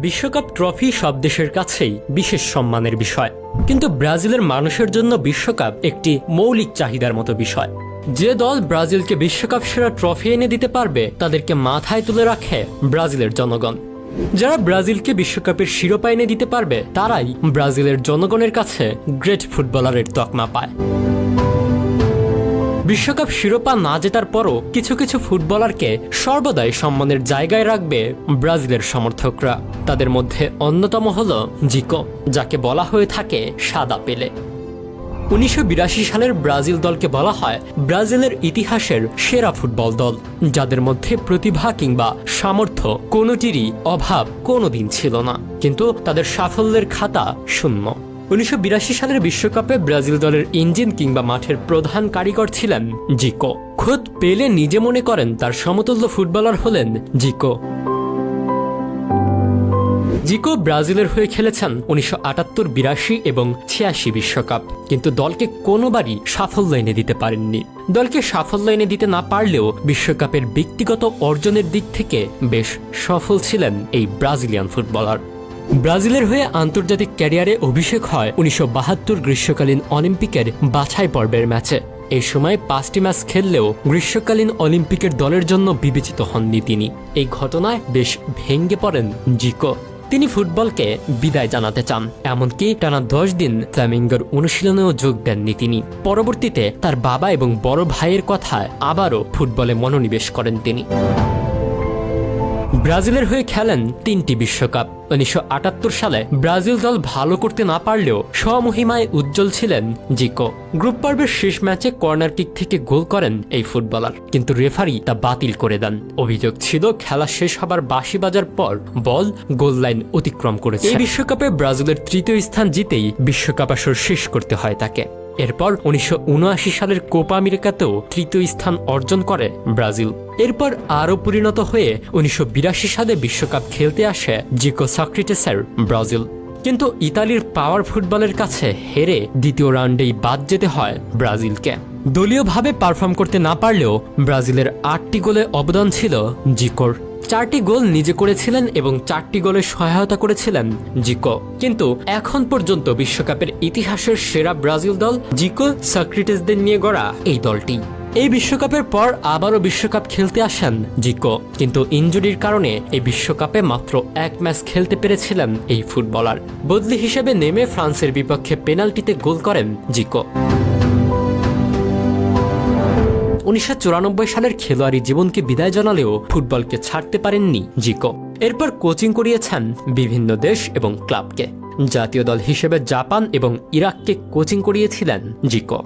বিশ্বকাপ ট্রফি সব দেশের কাছেই বিশেষ সম্মানের বিষয়, কিন্তু ব্রাজিলের মানুষের জন্য বিশ্বকাপ একটি মৌলিক চাহিদার মতো বিষয়। যে দল ব্রাজিলকে বিশ্বকাপ সেরা ট্রফি এনে দিতে পারবে তাদেরকে মাথায় তুলে রাখে ব্রাজিলের জনগণ। যারা ব্রাজিলকে বিশ্বকাপের শিরোপা এনে দিতে পারবে তারাই ব্রাজিলের জনগণের কাছে গ্রেট ফুটবলারের তকমা পায়। বিশ্বকাপ শিরোপা না জেতার পরও কিছু কিছু ফুটবলারকে সর্বদাই সম্মানের জায়গায় রাখবে ব্রাজিলের সমর্থকরা। তাদের মধ্যে অন্যতম হল জিকো, যাকে বলা হয়ে থাকে সাদা পেলে। 1982 সালের ব্রাজিল দলকে বলা হয় ব্রাজিলের ইতিহাসের সেরা ফুটবল দল, যাদের মধ্যে প্রতিভা কিংবা সামর্থ্য কোনোটিরই অভাব কোনোদিন ছিল না, কিন্তু তাদের সাফল্যের খাতা শূন্য। 1982 সালের বিশ্বকাপে ব্রাজিল দলের ইঞ্জিন কিংবা মাঠের প্রধান কারিগর ছিলেন জিকো। খোদ পেলে নিজে মনে করেন তার সমতুল্য ফুটবলার হলেন জিকো। জিকো ব্রাজিলের হয়ে খেলেছেন 1978, 82 এবং 86 বিশ্বকাপ, কিন্তু দলকে কোনোবারই সাফল্য এনে দিতে পারেননি। দলকে সাফল্য এনে দিতে না পারলেও বিশ্বকাপের ব্যক্তিগত অর্জনের দিক থেকে বেশ সফল ছিলেন এই ব্রাজিলিয়ান ফুটবলার। ব্রাজিলের হয়ে আন্তর্জাতিক ক্যারিয়ারে অভিষেক হয় 1972 গ্রীষ্মকালীন অলিম্পিকের বাছাই পর্বের ম্যাচে। এই সময় 5টি ম্যাচ খেললেও গ্রীষ্মকালীন অলিম্পিকের দলের জন্য বিবেচিত হননি তিনি। এই ঘটনায় বেশ ভেঙে পড়েন জিকো। তিনি ফুটবলকে বিদায় জানাতে চান, এমনকি টানা 10 দিন ফ্ল্যামিঙ্গোর অনুশীলনেও যোগ দেননি তিনি। পরবর্তীতে তার বাবা এবং বড় ভাইয়ের কথায় আবারও ফুটবলে মনোনিবেশ করেন তিনি। ব্রাজিলের হয়ে খেলেন 3টি বিশ্বকাপ। 1978 সালে ব্রাজিল দল ভালো করতে না পারলেও স্বমহিমায় উজ্জ্বল ছিলেন জিকো। গ্রুপ পর্বের শেষ ম্যাচে কর্নার কিক থেকে গোল করেন এই ফুটবলার, কিন্তু রেফারি তা বাতিল করে দেন। অভিযোগ ছিল খেলা শেষ হবার বাঁশি বাজার পর বল গোল লাইন অতিক্রম করেছে। এই বিশ্বকাপে ব্রাজিলের 3য় স্থান জিতেই বিশ্বকাপ আসর শেষ করতে হয় তাকে। এরপর 1979 সালের কোপা আমেরিকাতেও 3য় স্থান অর্জন করে ব্রাজিল। এরপর আরও পরিণত হয়ে 1982 সালে বিশ্বকাপ খেলতে আসে জিকো সক্রেটিসের ব্রাজিল, কিন্তু ইতালির পাওয়ার ফুটবলের কাছে হেরে দ্বিতীয় রাউন্ডেই বাদ যেতে হয় ব্রাজিলকে। দলীয়ভাবে পারফর্ম করতে না পারলেও ব্রাজিলের 8টি গোলে অবদান ছিল জিকোর। 4টি গোল নিজে করেছিলেন এবং 4টি গোলে সহায়তা করেছিলেন জিকো। কিন্তু এখন পর্যন্ত বিশ্বকাপের ইতিহাসের সেরা ব্রাজিল দল জিকো সক্রেটিসদের নিয়ে গড়া এই দলটি। এই বিশ্বকাপের পর আবারও বিশ্বকাপ খেলতে আসেন জিকো, কিন্তু ইনজুরির কারণে এই বিশ্বকাপে মাত্র 1 ম্যাচ খেলতে পেরেছিলেন এই ফুটবলার। বদলি হিসেবে নেমে ফ্রান্সের বিপক্ষে পেনাল্টিতে গোল করেন জিকো। 1994 সালের খেলোয়াড়ি জীবনকে বিদায় জানালেও ফুটবলকে ছাড়তে পারেননি জিকো। এরপর কোচিং করিয়েছেন বিভিন্ন দেশ এবং ক্লাবকে। জাতীয় দল হিসেবে জাপান এবং ইরাককে কোচিং করিয়েছিলেন জিকো।